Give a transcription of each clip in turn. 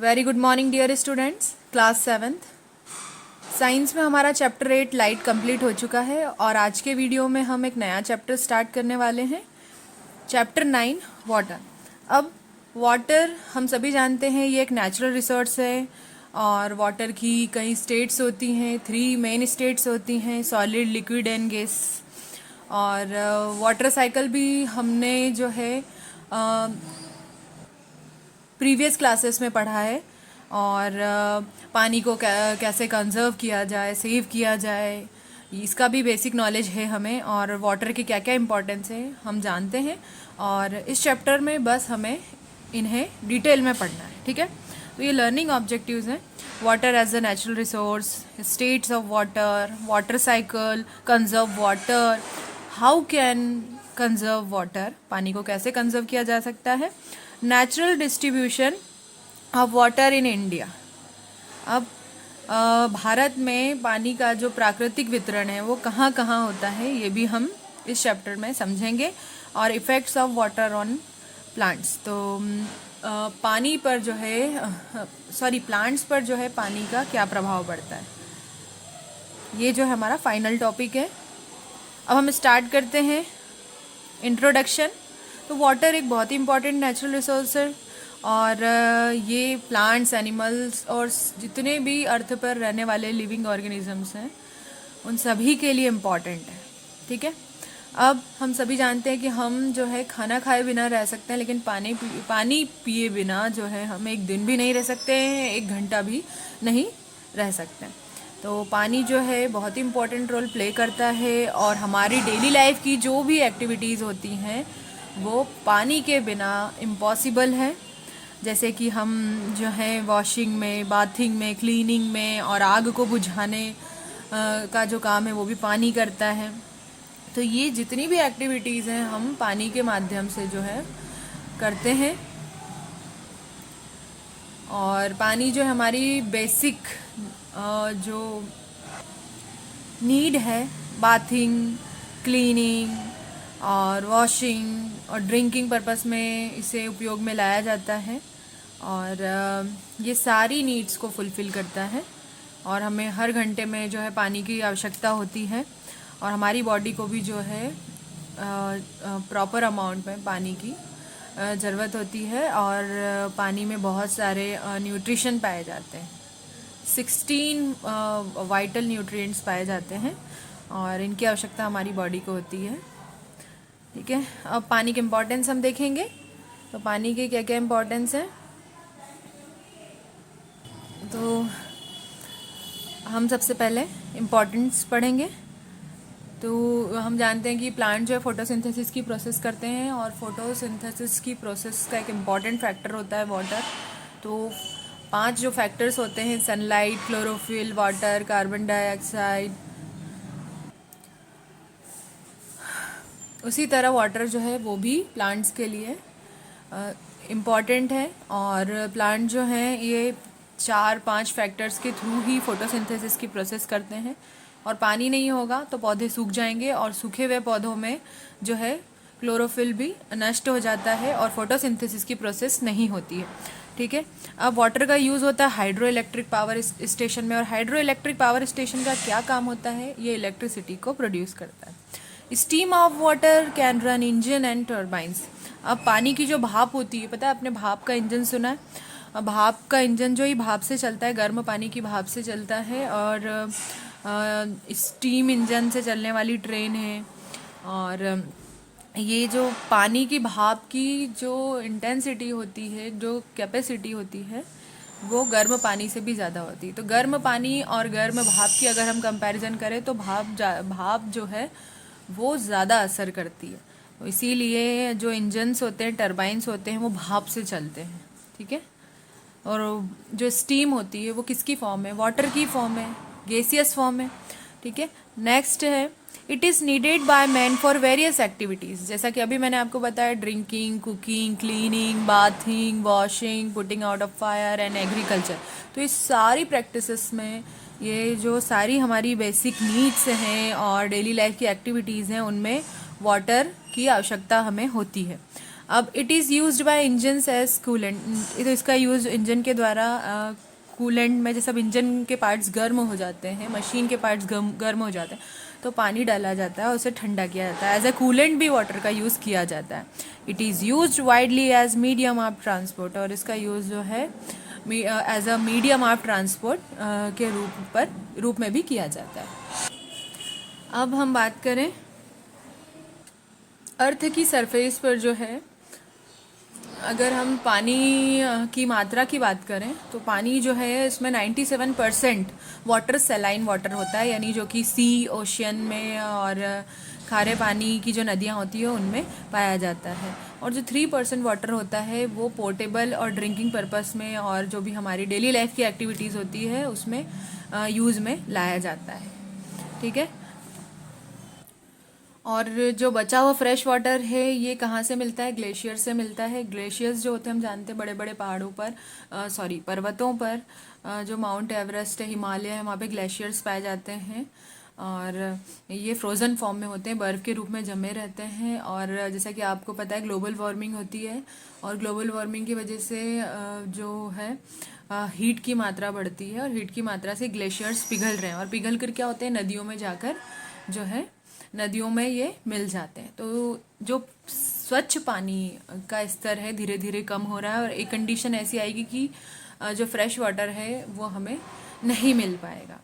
Very good morning dear students, class seventh science में हमारा chapter 8 light complete हो चुका है और आज के वीडियो में हम एक नया चैप्टर स्टार्ट करने वाले हैं, चैप्टर 9 वाटर। अब वाटर हम सभी जानते हैं ये एक नेचुरल रिसोर्स है और वाटर की कई स्टेट्स होती हैं, 3 मेन स्टेट्स होती हैं, सॉलिड, लिक्विड एंड गैस। और वाटर साइकिल भी हमने जो है प्रीवियस क्लासेस में पढ़ा है और पानी को कैसे कंजर्व किया जाए, सेव किया जाए, इसका भी बेसिक नॉलेज है हमें। और वाटर की क्या क्या इम्पोर्टेंस है हम जानते हैं और इस चैप्टर में बस हमें इन्हें डिटेल में पढ़ना है, ठीक है। तो ये लर्निंग ऑब्जेक्टिव्स हैं। Water as a natural resource, states of water, water cycle, conserve water, how can conserve water, पानी को कैसे कंजर्व किया जा सकता है, natural distribution of water in India. अब भारत में पानी का जो प्राकृतिक वितरण है वो कहाँ कहाँ होता है ये भी हम इस चैप्टर में समझेंगे। और effects of water on plants, तो पानी पर जो है प्लांट्स पर जो है पानी का क्या प्रभाव पड़ता है, ये जो है हमारा फाइनल टॉपिक है। अब हम स्टार्ट करते हैं इंट्रोडक्शन। तो वाटर एक बहुत ही इंपॉर्टेंट नेचुरल रिसोर्स है और ये प्लांट्स, एनिमल्स और जितने भी अर्थ पर रहने वाले लिविंग ऑर्गेनिजम्स हैं उन सभी के लिए इम्पॉर्टेंट है, ठीक है। अब हम सभी जानते हैं कि हम जो है खाना खाए बिना रह सकते हैं, लेकिन पानी पिए बिना जो है हम एक दिन भी नहीं रह सकते हैं, 1 घंटा भी नहीं रह सकते हैं। तो पानी जो है बहुत ही इम्पोर्टेंट रोल प्ले करता है और हमारी डेली लाइफ की जो भी एक्टिविटीज़ होती हैं वो पानी के बिना इम्पॉसिबल है। जैसे कि हम जो है वॉशिंग में, बाथिंग में, क्लीनिंग में और आग को बुझाने का जो काम है वो भी पानी करता है। तो ये जितनी भी एक्टिविटीज़ हैं हम पानी के माध्यम से जो है करते हैं। और पानी जो है हमारी बेसिक जो नीड है, बाथिंग, क्लीनिंग और वॉशिंग और ड्रिंकिंग पर्पस में इसे उपयोग में लाया जाता है और ये सारी नीड्स को फुलफ़िल करता है और हमें हर घंटे में जो है पानी की आवश्यकता होती है और हमारी बॉडी को भी जो है प्रॉपर अमाउंट में पानी की ज़रूरत होती है। और पानी में बहुत सारे न्यूट्रिशन पाए जाते हैं, 16 वाइटल न्यूट्रिएंट्स पाए जाते हैं और इनकी आवश्यकता हमारी बॉडी को होती है, ठीक है। अब पानी के इम्पोर्टेंस हम देखेंगे। तो पानी के क्या क्या इम्पोर्टेंस है, तो हम सबसे पहले इम्पोर्टेंस पढ़ेंगे। तो हम जानते हैं कि प्लांट जो है फोटोसिंथेसिस की प्रोसेस करते हैं और फोटोसिंथेसिस की प्रोसेस का एक इम्पॉर्टेंट फैक्टर होता है वाटर। तो 5 जो फैक्टर्स होते हैं, sunlight, chlorophyll, water, carbon dioxide, उसी तरह वाटर जो है वो भी प्लांट्स के लिए इम्पॉर्टेंट है। और प्लांट जो हैं ये 4-5 फैक्टर्स के थ्रू ही फोटोसिंथेसिस की प्रोसेस करते हैं और पानी नहीं होगा तो पौधे सूख जाएंगे और सूखे हुए पौधों में जो है क्लोरोफिल भी नष्ट हो जाता है और फोटोसिंथेसिस की प्रोसेस नहीं होती है, ठीक है। अब वाटर का यूज़ होता है हाइड्रो इलेक्ट्रिक पावर स्टेशन में और हाइड्रो इलेक्ट्रिक पावर स्टेशन का क्या काम होता है, ये इलेक्ट्रिसिटी को प्रोड्यूस करता है। Steam of water can run engine and turbines. अब पानी की जो भाप होती है, पता है आपने भाप का इंजन सुना है? अब भाप का इंजन जो ही भाप से चलता है, गर्म पानी की भाप से चलता है और स्टीम इंजन से चलने वाली ट्रेन है। और ये जो पानी की भाप की जो इंटेंसिटी होती है, जो कैपेसिटी होती है, वो गर्म पानी से भी ज़्यादा होती है। तो गर्म पानी और गर्म भाप की अगर हम कंपैरिजन करें तो भाप जो है वो ज़्यादा असर करती है। तो इसीलिए जो इंजन्स होते हैं, टरबाइंस होते हैं, वो भाप से चलते हैं, ठीक है। और जो स्टीम होती है वो किसकी फॉर्म है, वाटर की फॉर्म है, गैसियस फॉर्म है, ठीक है। नेक्स्ट है it is needed by man for various activities. जैसा कि अभी मैंने आपको बताया, drinking, cooking, cleaning, bathing, washing, putting out of fire and agriculture. तो इस सारी प्रैक्टिसेस में ये जो सारी हमारी बेसिक नीड्स हैं और डेली लाइफ की एक्टिविटीज़ हैं उनमें वाटर की आवश्यकता हमें होती है। अब it is used by engines as coolant, तो इसका यूज़ इंजन के द्वारा कूलेंट में, जैसे अब इंजन के पार्ट्स गर्म हो जाते हैं, मशीन के पार्ट्स गर्म हो जाते हैं, तो पानी डाला जाता है और उसे ठंडा किया जाता है। एज ए कूलेंट भी वाटर का यूज़ किया जाता है। It is used widely as medium of transport, और इसका यूज़ जो है as a medium of transport के रूप में भी किया जाता है। अब हम बात करें अर्थ की सरफेस पर जो है, अगर हम पानी की मात्रा की बात करें तो पानी जो है इसमें 97% वाटर सेलाइन वाटर होता है, यानी जो कि सी, ओशियन में और खारे पानी की जो नदियाँ होती है उनमें पाया जाता है। और जो 3% वाटर होता है वो पोर्टेबल और ड्रिंकिंग पर्पस में और जो भी हमारी डेली लाइफ की एक्टिविटीज़ होती है उसमें यूज़ में लाया जाता है। ठीक है। और जो बचा हुआ फ्रेश वाटर है ये कहाँ से मिलता है? ग्लेशियर से मिलता है। ग्लेशियर्स जो होते हैं हम जानते हैं बड़े बड़े पहाड़ों पर, पर्वतों पर, जो माउंट एवरेस्ट है, हिमालय है, वहाँ पे ग्लेशियर्स पाए जाते हैं और ये फ्रोज़न फॉर्म में होते हैं, बर्फ़ के रूप में जमे रहते हैं। और जैसा कि आपको पता है ग्लोबल वार्मिंग होती है और ग्लोबल वार्मिंग की वजह से जो है हीट की मात्रा बढ़ती है और हीट की मात्रा से ग्लेशियर्स पिघल रहे हैं और पिघल कर क्या होते हैं नदियों में जाकर जो है नदियों में ये मिल जाते हैं। तो जो स्वच्छ पानी का स्तर है धीरे धीरे कम हो रहा है और एक कंडीशन ऐसी आएगी कि जो फ्रेश वाटर है वो हमें नहीं मिल पाएगा।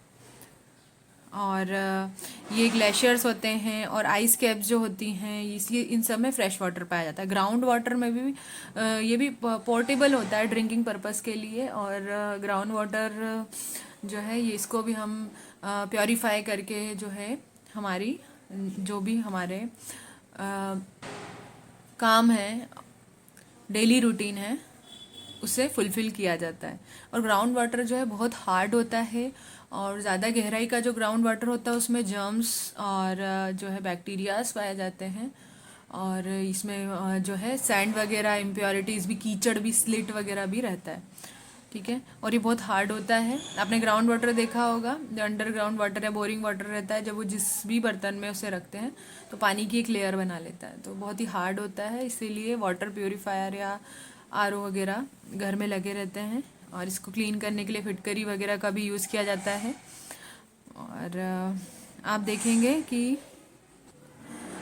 और ये ग्लेशियर्स होते हैं और आइस कैप्स जो होती हैं इसलिए इन सब में फ्रेश वाटर पाया जाता है। ग्राउंड वाटर में भी ये भी पोर्टेबल होता है ड्रिंकिंग पर्पस के लिए, और ग्राउंड वाटर जो है ये इसको भी हम प्योरीफाई करके जो है हमारी जो भी हमारे काम है, डेली रूटीन है, उसे फुलफ़िल किया जाता है। और ग्राउंड वाटर जो है बहुत हार्ड होता है और ज़्यादा गहराई का जो ग्राउंड वाटर होता है उसमें जर्म्स और जो है बैक्टीरियाज पाए जाते हैं और इसमें जो है सैंड वगैरह इम्प्योरिटीज़ भी, कीचड़ भी, स्लिट वगैरह भी रहता है। ठीक है। और ये बहुत हार्ड होता है। आपने ग्राउंड वाटर देखा होगा, जो अंडरग्राउंड वाटर है, बोरिंग वाटर रहता है, जब वो जिस भी बर्तन में उसे रखते हैं तो पानी की एक लेयर बना लेता है, तो बहुत ही हार्ड होता है। इसीलिए वाटर प्योरीफायर या आरओ वगैरह घर में लगे रहते हैं और इसको क्लीन करने के लिए फिटकरी वगैरह का भी यूज़ किया जाता है। और आप देखेंगे कि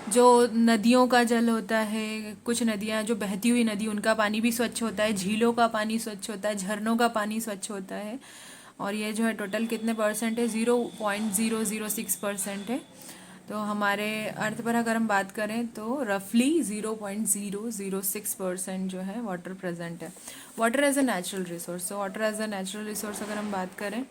जो नदियों का जल होता है, कुछ नदियाँ जो बहती हुई नदी, उनका पानी भी स्वच्छ होता है, झीलों का पानी स्वच्छ होता है, झरनों का पानी स्वच्छ होता है। और ये जो है टोटल कितने परसेंट है? 0.006% है। तो हमारे अर्थ पर अगर हम बात करें तो रफली 0.006% जो है वाटर प्रेजेंट है। Water as a natural resource, तो water as a natural resource अगर हम बात करें,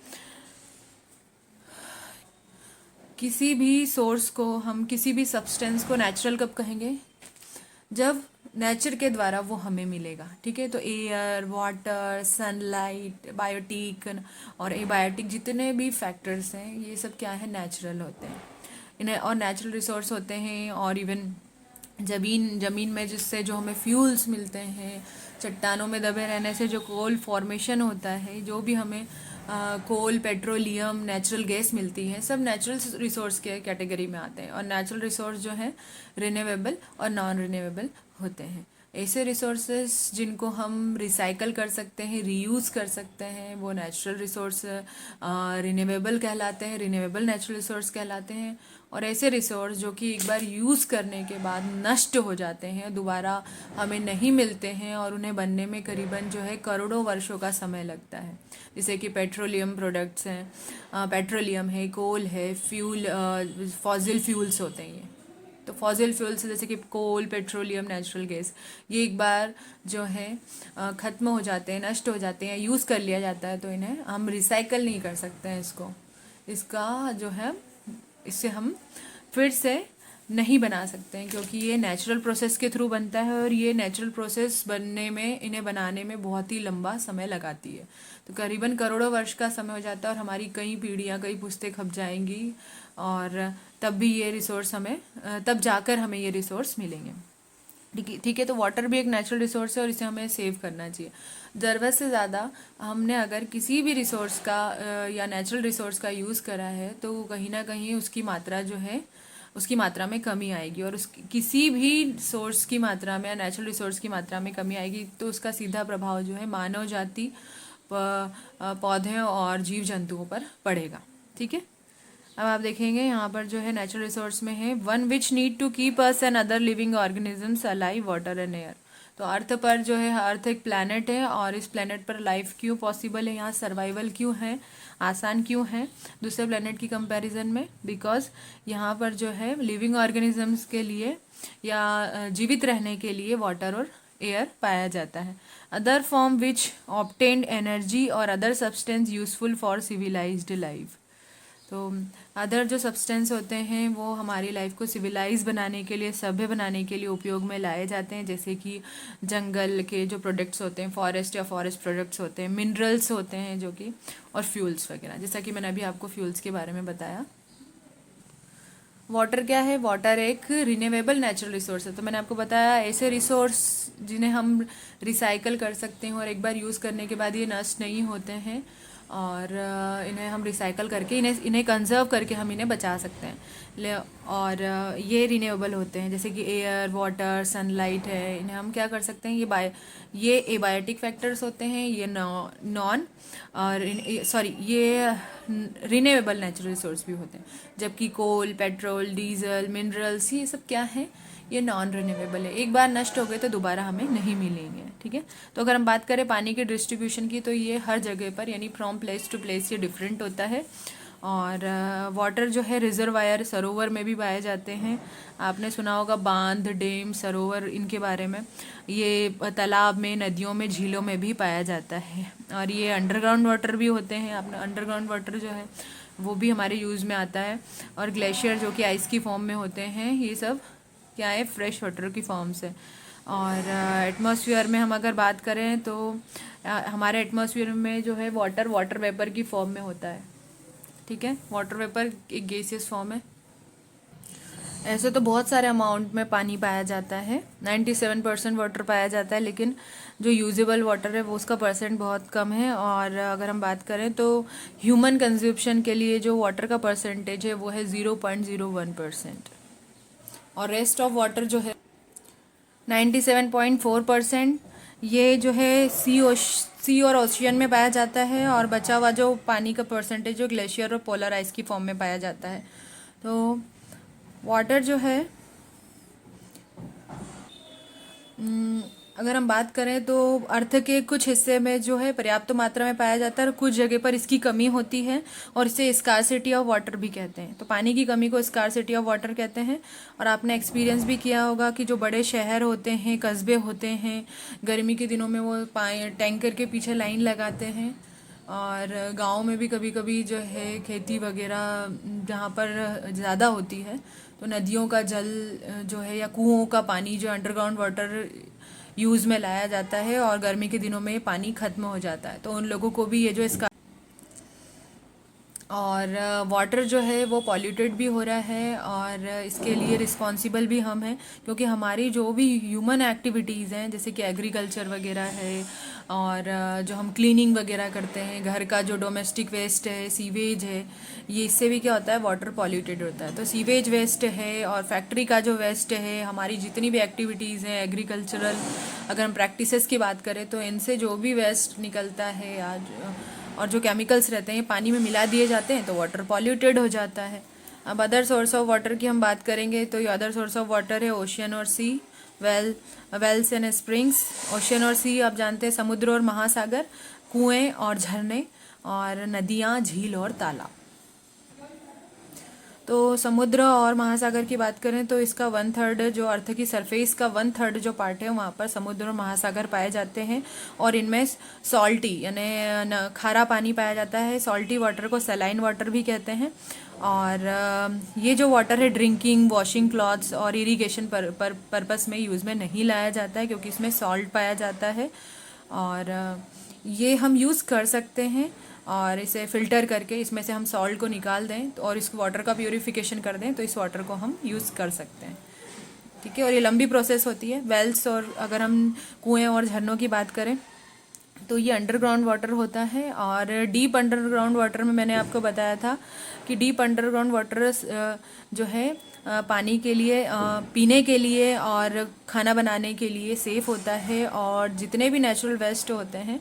किसी भी सोर्स को हम, किसी भी सब्सटेंस को नेचुरल कब कहेंगे? जब नेचर के द्वारा वो हमें मिलेगा। ठीक है। तो एयर, वाटर, सनलाइट, बायोटिक और एबायोटिक जितने भी फैक्टर्स हैं ये सब क्या है? नेचुरल होते हैं। इन्हें और नेचुरल रिसोर्स होते हैं। और इवन ज़मीन में जिससे जो हमें फ्यूल्स मिलते हैं, चट्टानों में दबे रहने से जो कोल फॉर्मेशन होता है, जो भी हमें कोल, पेट्रोलियम, नेचुरल गैस मिलती है, सब नेचुरल रिसोर्स के कैटेगरी में आते हैं। और नेचुरल रिसोर्स जो है रिन्यूएबल और नॉन रिन्यूएबल होते हैं। ऐसे रिसोर्सेज जिनको हम रिसाइकल कर सकते हैं, रीयूज़ कर सकते हैं, वो नेचुरल रिसोर्स रिन्यूएबल कहलाते हैं, रिन्यूएबल नेचुरल रिसोर्स कहलाते हैं। और ऐसे रिसोर्स जो कि एक बार यूज़ करने के बाद नष्ट हो जाते हैं, दोबारा हमें नहीं मिलते हैं और उन्हें बनने में करीबन जो है करोड़ों वर्षों का समय लगता है। जैसे कि पेट्रोलियम प्रोडक्ट्स हैं, पेट्रोलियम है, कोल है, फ्यूल, फॉसिल फ्यूल्स होते हैं ये। तो फॉसिल फ्यूल्स जैसे कि कोल, पेट्रोलियम, नेचुरल गैस, ये एक बार जो है ख़त्म हो जाते हैं, नष्ट हो जाते हैं, यूज़ कर लिया जाता है, तो इन्हें हम रिसाइकल नहीं कर सकते हैं। इसका जो है इससे हम फिर से नहीं बना सकते हैं, क्योंकि ये नेचुरल प्रोसेस के थ्रू बनता है और ये नेचुरल प्रोसेस बनने में, इन्हें बनाने में बहुत ही लंबा समय लगाती है। तो करीबन करोड़ों वर्ष का समय हो जाता है और हमारी कई पीढ़ियाँ, कई पुश्तें खप जाएंगी और तब भी ये रिसोर्स हमें, तब जाकर हमें ये रिसोर्स मिलेंगे। ठीक है। तो वाटर भी एक नेचुरल रिसोर्स है और इसे हमें सेव करना चाहिए। ज़रूरत से ज़्यादा हमने अगर किसी भी रिसोर्स का या नेचुरल रिसोर्स का यूज़ करा है तो कहीं ना कहीं उसकी मात्रा जो है उसकी मात्रा में कमी आएगी, और उस किसी भी सोर्स की मात्रा में, नेचुरल रिसोर्स की मात्रा में कमी आएगी तो उसका सीधा प्रभाव जो है मानव जाति, पौधे और जीव जंतुओं पर पड़ेगा। ठीक है, अब आप देखेंगे यहाँ पर जो है नेचुरल रिसोर्स में है one which need to keep us and other living organisms alive, water and air. तो अर्थ पर जो है, अर्थ एक प्लैनेट है और इस प्लैनेट पर लाइफ क्यों पॉसिबल है, यहाँ सर्वाइवल क्यों है, आसान क्यों है दूसरे प्लैनेट की कंपैरिजन में, बिकॉज यहाँ पर जो है लिविंग ऑर्गेनिजम्स के लिए या जीवित रहने के लिए वाटर और एयर पाया जाता है। Other form which obtained energy और other substance useful for civilized life. तो अदर जो सब्सटेंस होते हैं वो हमारी लाइफ को सिविलाइज बनाने के लिए, सभ्य बनाने के लिए उपयोग में लाए जाते हैं, जैसे कि जंगल के जो प्रोडक्ट्स होते हैं, फॉरेस्ट या फॉरेस्ट प्रोडक्ट्स होते हैं, मिनरल्स होते हैं जो कि, और फ्यूल्स वगैरह, जैसा कि मैंने अभी आपको फ्यूल्स के बारे में बताया। वाटर क्या है, वाटर एक रिन्यूएबल नेचुरल रिसोर्स है। तो मैंने आपको बताया ऐसे रिसोर्स जिन्हें हम रिसाइकल कर सकते हैं और एक बार यूज़ करने के बाद ये नष्ट नहीं होते हैं, और इन्हें हम रिसाइकल करके इन्हें कंजर्व करके हम इन्हें बचा सकते हैं। और ये रिन्यूएबल होते हैं, जैसे कि एयर, वाटर, सनलाइट है, इन्हें हम क्या कर सकते हैं, ये एबायोटिक फैक्टर्स होते हैं, ये नॉन और ये रिन्यूएबल नेचुरल रिसोर्स भी होते हैं, जबकि कोल, पेट्रोल, डीजल, मिनरल्स ये सब क्या है, ये नॉन रिन्यूएबल है, एक बार नष्ट हो गए तो दोबारा हमें नहीं मिलेंगे। ठीक है, तो अगर हम बात करें पानी के डिस्ट्रीब्यूशन की, तो ये हर जगह पर यानी फ्रॉम प्लेस टू प्लेस ये डिफरेंट होता है। और वाटर जो है रिजर्वायर, सरोवर में भी पाए जाते हैं। आपने सुना होगा बांध, डैम, सरोवर, इनके बारे में। ये तालाब में, नदियों में, झीलों में भी पाया जाता है। और ये अंडरग्राउंड वाटर भी होते हैं। आपने अंडरग्राउंड वाटर जो है वो भी हमारे यूज़ में आता है। और ग्लेशियर जो कि आइस की फॉर्म में होते हैं, ये सब क्या है, फ्रेश वाटर की फॉर्म से। और एटमॉस्फेयर में हम अगर बात करें तो हमारे एटमॉस्फेयर में जो है वाटर वेपर की फॉर्म में होता है। ठीक है, वाटर वेपर एक गैसियस फॉर्म है। ऐसे तो बहुत सारे अमाउंट में पानी पाया जाता है, 97% वाटर पाया जाता है, लेकिन जो यूजेबल वाटर है वो उसका परसेंट बहुत कम है। और अगर हम बात करें तो ह्यूमन कंज्यूप्शन के लिए जो वाटर का परसेंटेज है वो है 0.01%। और रेस्ट ऑफ वाटर जो है 97.4%, ये जो है सी और ओशियन में पाया जाता है। और बचा हुआ जो पानी का परसेंटेज जो ग्लेशियर और पोलर आइस की फॉर्म में पाया जाता है। तो वाटर जो है अगर हम बात करें तो अर्थ के कुछ हिस्से में जो है पर्याप्त मात्रा में पाया जाता है और कुछ जगह पर इसकी कमी होती है, और इसे स्कार्सिटी ऑफ वाटर भी कहते हैं। तो पानी की कमी को स्कार्सिटी ऑफ वाटर कहते हैं। और आपने एक्सपीरियंस भी किया होगा कि जो बड़े शहर होते हैं, कस्बे होते हैं, गर्मी के दिनों में वो टैंकर के पीछे लाइन लगाते हैं। और गाँव में भी कभी कभी जो है खेती वगैरह जहाँ पर ज़्यादा होती है तो नदियों का जल जो है या कुओं का पानी जो अंडरग्राउंड वाटर यूज़ में लाया जाता है, और गर्मी के दिनों में पानी ख़त्म हो जाता है। तो उन लोगों को भी ये जो इसका और वाटर जो है वो पॉल्यूटेड भी हो रहा है, और इसके लिए रिस्पॉन्सिबल भी हम हैं, क्योंकि हमारी जो भी ह्यूमन एक्टिविटीज़ हैं जैसे कि एग्रीकल्चर वगैरह है, और जो हम क्लीनिंग वगैरह करते हैं, घर का जो डोमेस्टिक वेस्ट है, सीवेज है, ये इससे भी क्या होता है, वाटर पॉल्यूटेड होता है। तो सीवेज वेस्ट है और फैक्ट्री का जो वेस्ट है, हमारी जितनी भी एक्टिविटीज़ हैं एग्रीकल्चरल, अगर हम प्रैक्टिसेस की बात करें तो इनसे जो भी वेस्ट निकलता है आज और जो केमिकल्स रहते हैं पानी में मिला दिए जाते हैं तो वाटर पॉल्यूटेड हो जाता है। अब अदर सोर्स ऑफ वाटर की हम बात करेंगे तो ये अदर सोर्स ऑफ वाटर है ओशियन और सी, वेल्स एंड स्प्रिंग्स। ओशियन और सी आप जानते हैं, समुद्र और महासागर, कुएं और झरने, और नदियाँ, झील और तालाब। तो समुद्र और महासागर की बात करें तो इसका 1/3 जो अर्थ की सरफेस का 1/3 जो पार्ट है वहाँ पर समुद्र और महासागर पाए जाते हैं, और इनमें सॉल्टी यानी खारा पानी पाया जाता है। सॉल्टी वाटर को सलाइन वाटर भी कहते हैं। और ये जो वाटर है ड्रिंकिंग, वॉशिंग क्लॉथ्स और इरिगेशन पर्पस में यूज़ में नहीं लाया जाता है, क्योंकि इसमें सॉल्ट पाया जाता है। और ये हम यूज़ कर सकते हैं, और इसे फ़िल्टर करके इसमें से हम सॉल्ट को निकाल दें तो और इस वाटर का प्योरीफिकेशन कर दें तो इस वाटर को हम यूज़ कर सकते हैं। ठीक है, और ये लंबी प्रोसेस होती है। वेल्स और अगर हम कुएं और झरनों की बात करें तो ये अंडरग्राउंड वाटर होता है। और डीप अंडरग्राउंड वाटर में मैंने आपको बताया था कि डीप अंडरग्राउंड वाटर जो है पानी के लिए, पीने के लिए और खाना बनाने के लिए सेफ़ होता है। और जितने भी नेचुरल वेस्ट होते हैं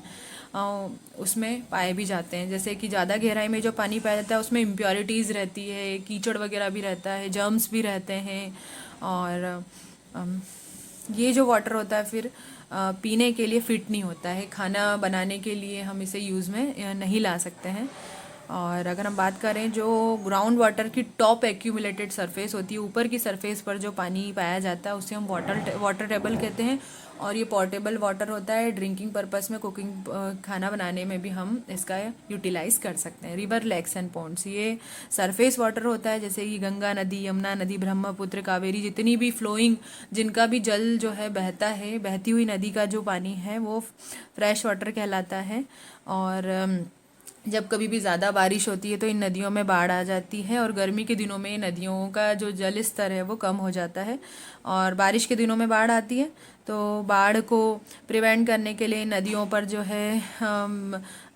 उसमें पाए भी जाते हैं। जैसे कि ज़्यादा गहराई में जो पानी पाया जाता है उसमें इम्प्योरिटीज़ रहती है, कीचड़ वगैरह भी रहता है, जर्म्स भी रहते हैं। और अम, ये जो वाटर होता है फिर पीने के लिए फ़िट नहीं होता है, खाना बनाने के लिए हम इसे यूज़ में नहीं ला सकते हैं। और अगर हम बात करें जो ग्राउंड वाटर की टॉप एक्यूमुलेटेड सरफेस होती है, ऊपर की सरफेस पर जो पानी पाया जाता है उसे हम वाटर टेबल कहते हैं। और ये पोर्टेबल वाटर होता है, ड्रिंकिंग पर्पस में, कुकिंग, खाना बनाने में भी हम इसका यूटिलाइज कर सकते हैं। रिवर, लेक्स एंड पॉन्ड्स, ये सरफेस वाटर होता है, जैसे कि गंगा नदी, यमुना नदी, ब्रह्मपुत्र, कावेरी, जितनी भी फ्लोइंग, जिनका भी जल जो है बहता है, बहती हुई नदी का जो पानी है वो फ्रेश वाटर कहलाता है। और जब कभी भी ज़्यादा बारिश होती है तो इन नदियों में बाढ़ आ जाती है, और गर्मी के दिनों में नदियों का जो जल स्तर है वो कम हो जाता है। और बारिश के दिनों में बाढ़ आती है, तो बाढ़ को प्रिवेंट करने के लिए नदियों पर जो है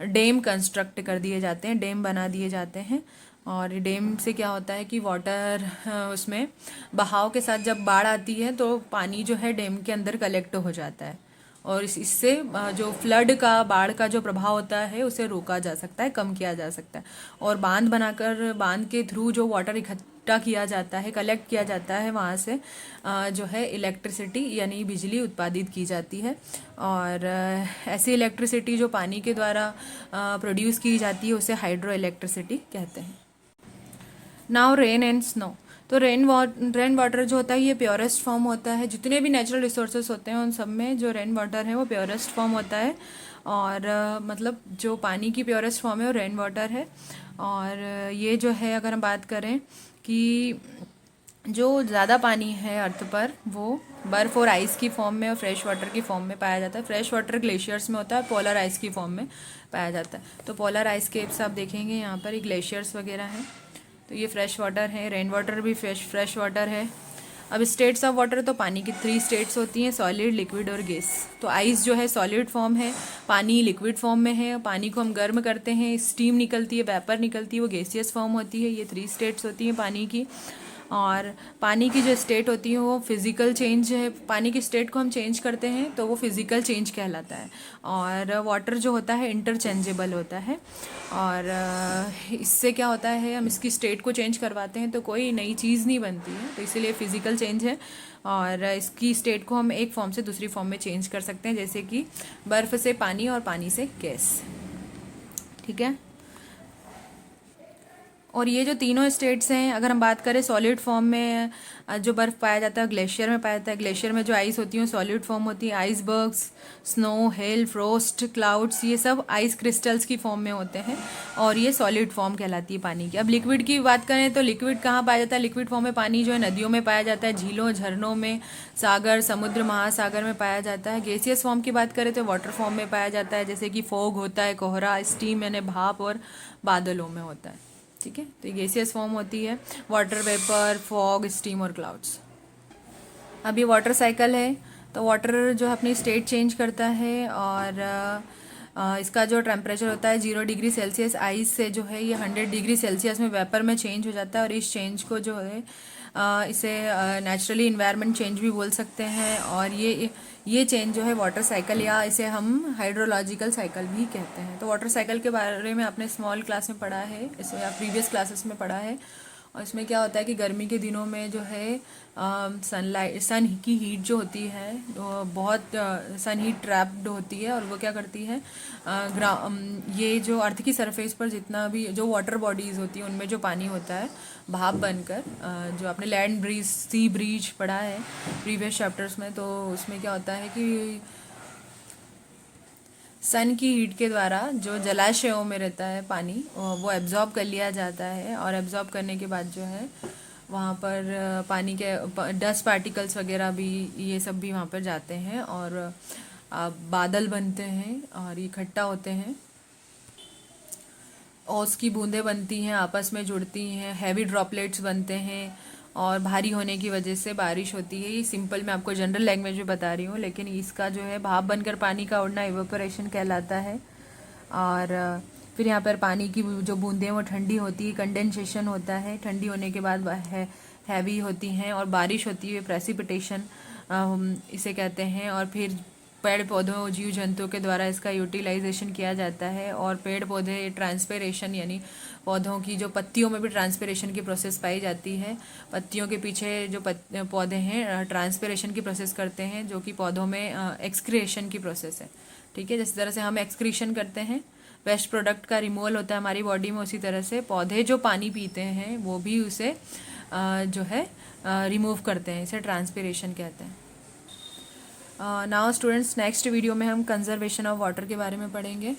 डैम कंस्ट्रक्ट कर दिए जाते हैं, डैम बना दिए जाते हैं। और डैम से क्या होता है कि वाटर उसमें बहाव के साथ जब बाढ़ आती है तो पानी जो है डैम के अंदर कलेक्ट हो जाता है, और इससे जो फ्लड का, बाढ़ का जो प्रभाव होता है उसे रोका जा सकता है, कम किया जा सकता है। और बांध बनाकर, बांध के थ्रू जो वाटर इकट्ठा किया जाता है, कलेक्ट किया जाता है, वहाँ से जो है इलेक्ट्रिसिटी यानी बिजली उत्पादित की जाती है। और ऐसी इलेक्ट्रिसिटी जो पानी के द्वारा प्रोड्यूस की जाती है उसे हाइड्रो इलेक्ट्रिसिटी कहते हैं। Now rain and snow. तो रेन वाटर जो होता है ये प्योरेस्ट फॉर्म होता है। जितने भी नेचुरल रिसोर्सेज होते हैं उन सब में जो रेन वाटर है वो प्योरेस्ट फॉर्म होता है। और मतलब जो पानी की प्योरेस्ट फॉर्म है वो रेन वाटर है। और ये जो है अगर हम बात करें कि जो ज़्यादा पानी है अर्थ पर वो बर्फ़ और आइस की फॉर्म में और फ्रेश वाटर की फॉर्म में पाया जाता है। फ्रेश वाटर ग्लेशियर्स में होता है, पोलर आइस की फॉर्म में पाया जाता है। तो पोलर आइस केप्स आप देखेंगे यहाँ पर ग्लेशियर्स वगैरह हैं। तो ये फ्रेश वाटर है, रेन वाटर भी फ्रेश वाटर है। अब स्टेट्स ऑफ वाटर, तो पानी की 3 स्टेट्स होती हैं, सॉलिड, लिक्विड और गैस। तो आइस जो है सॉलिड फॉर्म है, पानी लिक्विड फॉर्म में है। पानी को हम गर्म करते हैं, स्टीम निकलती है, वेपर निकलती है, वो गैसियस फॉर्म होती है। ये 3 स्टेट्स होती हैं पानी की। और पानी की जो स्टेट होती है वो फिज़िकल चेंज है, पानी की स्टेट को हम चेंज करते हैं तो वो फिज़िकल चेंज कहलाता है। और वाटर जो होता है इंटरचेंजेबल होता है। और इससे क्या होता है, हम इसकी स्टेट को चेंज करवाते हैं तो कोई नई चीज़ नहीं बनती है, तो इसीलिए फिज़िकल चेंज है। और इसकी स्टेट को हम एक फॉर्म से दूसरी फॉर्म में चेंज कर सकते हैं, जैसे कि बर्फ़ से पानी और पानी से गैस। ठीक है। और ये जो तीनों स्टेट्स हैं, अगर हम बात करें सॉलिड फॉर्म में जो बर्फ़ पाया जाता है ग्लेशियर में पाया जाता है। ग्लेशियर में जो आइस होती है सॉलिड फॉर्म होती है। Icebergs, snow, hello, frost, clouds, ये सब आइस क्रिस्टल्स की फॉर्म में होते हैं, और ये सॉलिड फॉर्म कहलाती है पानी की। अब लिक्विड की बात करें तो लिक्विड कहाँ पाया जाता है? लिक्विड फॉर्म में पानी जो है नदियों में पाया जाता है, झीलों, झरनों में, सागर, समुद्र, महासागर में पाया जाता है। गैसियस फॉर्म की बात करें तो वाटर फॉर्म में पाया जाता है, जैसे कि फॉग होता है, कोहरा, स्टीम यानी भाप, और बादलों में होता है। ठीक है। तो ये गैसियस फॉर्म होती है, वाटर वेपर, फॉग, स्टीम और क्लाउड्स। अब ये वाटर साइकिल है, तो वाटर जो है अपनी स्टेट चेंज करता है। और इसका जो टेम्परेचर होता है 0 डिग्री सेल्सियस आइस से जो है ये 100 डिग्री सेल्सियस में वेपर में चेंज हो जाता है। और इस चेंज को जो है इसे नेचुरली इन्वायरमेंट चेंज भी बोल सकते हैं। और ये चेंज जो है वाटर साइकिल, या इसे हम हाइड्रोलॉजिकल साइकिल भी कहते हैं। तो वाटर साइकिल के बारे में आपने स्मॉल क्लास में पढ़ा है, इसे या प्रीवियस क्लासेस में पढ़ा है। और इसमें क्या होता है कि गर्मी के दिनों में जो है सन की हीट जो होती है वो बहुत सन हीट ट्रैप्ड होती है, और वो क्या करती है ये जो अर्थ की सरफेस पर जितना भी जो वाटर बॉडीज़ होती हैं उनमें जो पानी होता है भाप बनकर, जो आपने लैंड ब्रीज, सी ब्रीज पढ़ा है प्रीवियस चैप्टर्स में, तो उसमें क्या होता है कि सन की हीट के द्वारा जो जलाशयों में रहता है पानी वो एब्जॉर्ब कर लिया जाता है। और एब्जॉर्ब करने के बाद जो है वहाँ पर पानी के डस्ट पार्टिकल्स वगैरह भी, ये सब भी वहाँ पर जाते हैं, और बादल बनते हैं और इकट्ठा होते हैं। ओस की बूंदें बनती हैं, आपस में जुड़ती हैं, हैवी ड्रॉपलेट्स बनते हैं, और भारी होने की वजह से बारिश होती है। ये सिंपल मैं आपको जनरल लैंग्वेज में बता रही हूँ, लेकिन इसका जो है भाप बनकर पानी का उड़ना इवेपोरेशन कहलाता है। और फिर यहाँ पर पानी की जो बूंदें वो ठंडी होती है, कंडेंसेशन होता है, ठंडी होने के बाद हैवी होती हैं और बारिश होती है, प्रेसिपिटेशन इसे कहते हैं। और फिर पेड़ पौधों जीव जंतुओं के द्वारा इसका यूटिलाइजेशन किया जाता है। और पेड़ पौधे ट्रांसपिरेशन यानी पौधों की जो पत्तियों में भी ट्रांसपिरेशन की प्रोसेस पाई जाती है। पत्तियों के पीछे जो पौधे हैं ट्रांसपिरेशन की प्रोसेस करते हैं, जो कि पौधों में एक्सक्रिएशन की प्रोसेस है। ठीक है, जिस तरह से हम एक्सक्रीशन करते हैं, वेस्ट प्रोडक्ट का रिमूवल होता है हमारी बॉडी में, उसी तरह से पौधे जो पानी पीते हैं वो भी उसे जो है रिमूव करते हैं। इसे ट्रांसपिरेशन कहते हैं। नाउ स्टूडेंट्स, नेक्स्ट वीडियो में हम कंजर्वेशन ऑफ वाटर के बारे में पढ़ेंगे।